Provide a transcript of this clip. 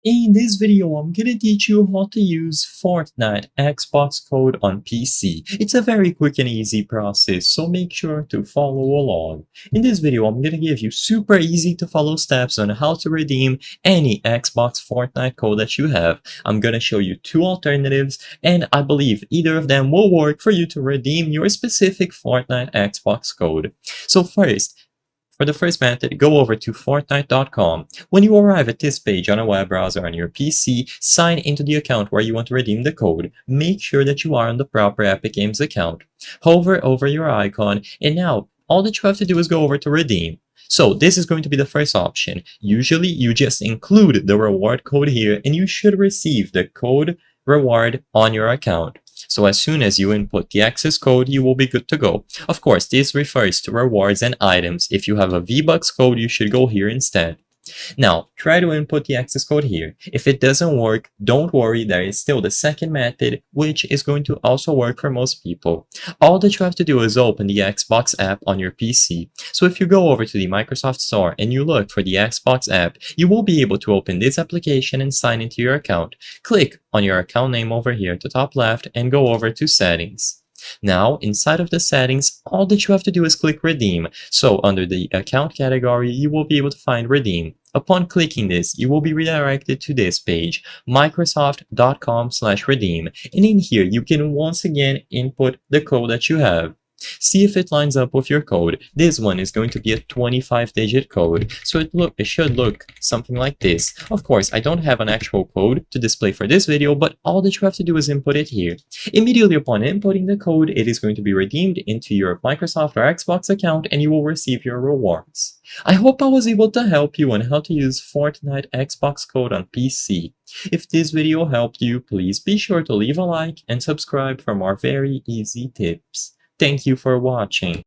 In this video, I'm gonna teach you how to use Fortnite Xbox code on PC. It's a very quick and easy process, so make sure to follow along. In this video, I'm gonna give you super easy to follow steps on how to redeem any Xbox Fortnite code that you have. I'm gonna show you two alternatives, and I believe either of them will work for you to redeem your specific Fortnite Xbox code. So first, for the first method, go over to Fortnite.com. When you arrive at this page on a web browser on your PC, sign into the account where you want to redeem the code. Make sure that you are on the proper Epic Games account. Hover over your icon, and now all that you have to do is go over to redeem. So this is going to be the first option. Usually you just include the reward code here and you should receive the code reward on your account. So as soon as you input the access code, you will be good to go. Of course, this refers to rewards and items. If you have a V-Bucks code, you should go here instead. Now, try to input the access code here. If it doesn't work, don't worry, there is still the second method, which is going to also work for most people. All that you have to do is open the Xbox app on your PC. So if you go over to the Microsoft Store and you look for the Xbox app, you will be able to open this application and sign into your account. Click on your account name over here at the top left and go over to Settings. Now, inside of the settings, all that you have to do is click Redeem. So under the account category, you will be able to find Redeem. Upon clicking this, you will be redirected to this page, microsoft.com/redeem. And in here, you can once again input the code that you have. See if it lines up with your code. This one is going to be a 25-digit code, so it should look something like this. Of course, I don't have an actual code to display for this video, but all that you have to do is input it here. Immediately upon inputting the code, it is going to be redeemed into your Microsoft or Xbox account and you will receive your rewards. I hope I was able to help you on how to use Fortnite Xbox code on PC. If this video helped you, please be sure to leave a like and subscribe for more very easy tips. Thank you for watching.